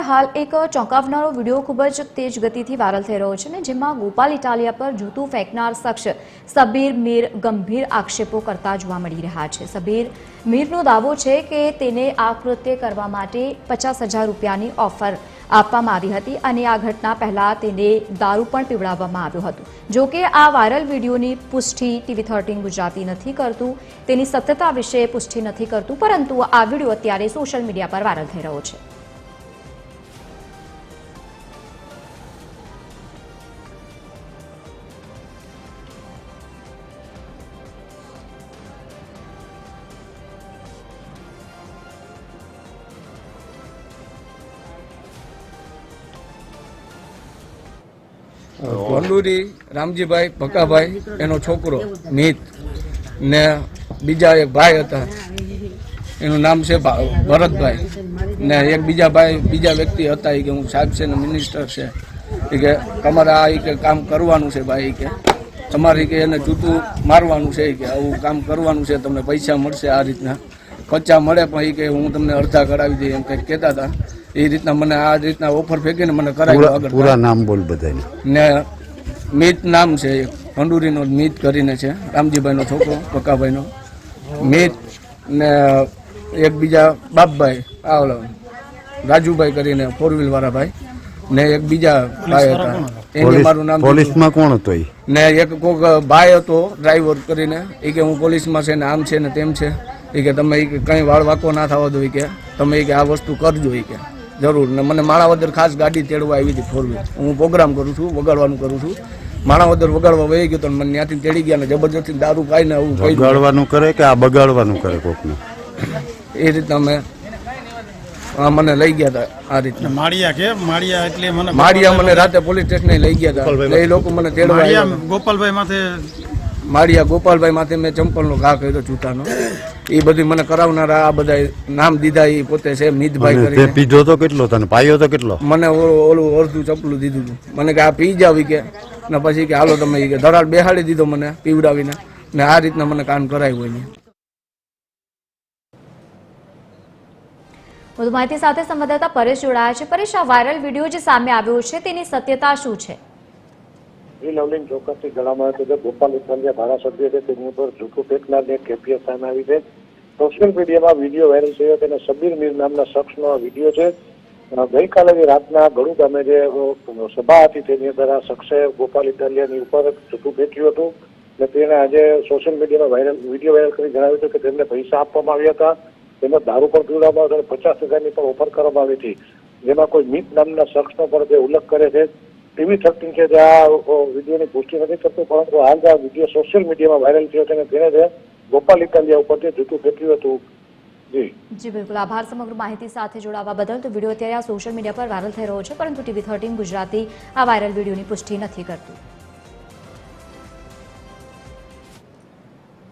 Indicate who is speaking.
Speaker 1: હાલ એક ચોંકાવનારો વિડીયો ખૂબ જ તેજ ગતિથી વાયરલ થઈ રહ્યો છે ને જેમાં ગોપાલ ઇટાલિયા પર જૂતું ફેંકનાર શખ્સ સબીર મીર ગંભીર આક્ષેપો કરતા જોવા મળી રહ્યા છે। સબીર મીરનો દાવો છે કે તેને આ કૃત્ય કરવા માટે 50,000 રૂપિયાની ઓફર આપવામાં આવી હતી અને આ ઘટના પહેલા તેને દારૂ પણ પીવડાવવામાં આવ્યો હતો। જો કે આ વાયરલ વિડીયોની પુષ્ટિ TV13 ગુજરાતી નથી કરતું, તેની સત્યતા વિશે પુષ્ટિ નથી કરતું, પરંતુ આ વિડીયો અત્યારે સોશિયલ મીડિયા પર વાયરલ થઈ રહ્યો છે।
Speaker 2: ભંડુરી રામજીભાઈ ભકાભાઈ એનો છોકરો મિત ને બીજા એક ભાઈ હતા, એનું નામ છે ભરતભાઈ ને એક બીજા વ્યક્તિ હતા કે હું સાહેબ છે ને મિનિસ્ટર છે એ કે તમારે આ કે કામ કરવાનું છે ભાઈ કે તમારે કે એને જૂતું મારવાનું છે કે આવું કામ કરવાનું છે, તમને પૈસા મળશે આ રીતના 50 મળે પણ એ કે હું તમને અડધા કરાવી દઈ એમ કંઈક કહેતા હતા। એ રીતના મને આ રીતના ઓફર ફેંકીને મને કરાવ્યું। આગળ
Speaker 3: પૂરા નામ બોલ બધાને।
Speaker 2: ને મિત નામ છે, ભંડુરીનો મિત કરીને છે, રામજીભાઈનો છોકરો ભકાભાઈનો મિત ને એક બીજા બાપભાઈ રાજુભાઈ કરીને 4 વ્હીલ વાળા ભાઈ ને એક બીજા ભાઈ હતા, એને મારું નામ
Speaker 3: પોલીસમાં કોણ હતો
Speaker 2: ને એક કોક ભાઈ હતો ડ્રાઈવર કરીને એ કે હું પોલીસમાં છે ને આમ છે ને તેમ છે એ કે તમે કંઈ વાળ વાકો ના થવા દો કે તમે કે આ વસ્તુ કરજો એ કે જરૂર। ને મને માણાવદર ખાસ ગાડી તેડવા આવી હતી 4 વ્હીલ, હું પ્રોગ્રામ કરું છું, વગાડવાનું કરું છું, માણાવદર વગાડવા વહી ગયો તો મને ત્યાંથી તેડી ગયા ને જબરજસ્તી દારૂ પાઈને આવું
Speaker 3: વગાડવાનું કરે કે આ બગાડવાનું કરે કોકને
Speaker 2: એ રીતના મને લઈ ગયા હતા। આ રીતના માળિયા મને રાતે પોલીસ સ્ટેશને લઈ ગયા હતા, એ લોકો મને તેડવા માળિયા ગોપાલભાઈ માથે મેં ચંપલનો ઘા કર્યો જૂતાનો, એ બધી મને કરાવનારા આ બધા નામ દીધા એ પોતે છે મિતભાઈ કરીને।
Speaker 3: પીધો તો કેટલો તને પાયો તો કેટલો?
Speaker 2: મને ઓલું અડધું ચપલું દીધું હતું, મને કે આ પી જાવી કે ને પછી કે હાલો તમે કે ધરાડ બેહાડી દીધો મને પીવડાવીને ને આ રીતના મને કામ કરાવ્યું હોય।
Speaker 1: વધુ માહિતી સાથે સંવાદદાતા પરેશ જોડાયા છે। પરેશ, આ વાયરલ વિડીયો જે સામે આવ્યો છે તેની સત્યતા શું છે?
Speaker 4: લવલીન ચોક્કસથી જણાવવામાં આવ્યું કે ગોપાલ ઇટાલિયા ધારાસભ્ય છે તેની ઉપર જૂઠું ફેંકનારની એક કેફિયત સામે આવી છે। સોશિયલ મીડિયામાં વિડીયો વાયરલ થયો તેનો સબીર મીર નામના શખ્સનો આ વિડીયો છે। ગઈકાલે રાતના ગળુ ગામે જે સભા હતી તેની અંદર આ શખ્સે ગોપાલ ઇટાલિયાની ઉપર જૂઠું ફેંક્યું હતું અને તેણે આજે સોશિયલ મીડિયામાં વિડીયો વાયરલ કરી જણાવ્યું હતું કે તેમને પૈસા આપવામાં આવ્યા હતા, તેમાં દારૂ પણ પીવડાવવામાં આવ્યો અને 50,000ની પણ ઓફર કરવામાં આવી હતી, જેમાં કોઈ મિત નામના શખ્સનો પણ તે ઉલ્લેખ કરે છે। TV13 છે જે આ વિડીયોની પુષ્ટિ નથી કરતું, પરંતુ હાલ આ વિડીયો સોશિયલ મીડિયામાં વાયરલ થયો છે અને તેને ગોપાલ ઇટાલિયા ઉપરથી જૂઠું ફેંક્યું હતું।
Speaker 1: જી બિલકુલ, આભાર સમગ્ર માહિતી સાથે જોડાવા બદલ। તો વિડીયો અત્યારે આ સોશિયલ મીડિયા પર વાયરલ થઈ રહ્યો છે, પરંતુ TV13 ગુજરાતી આ વાયરલ વિડીયોની પુષ્ટિ નથી કરતું।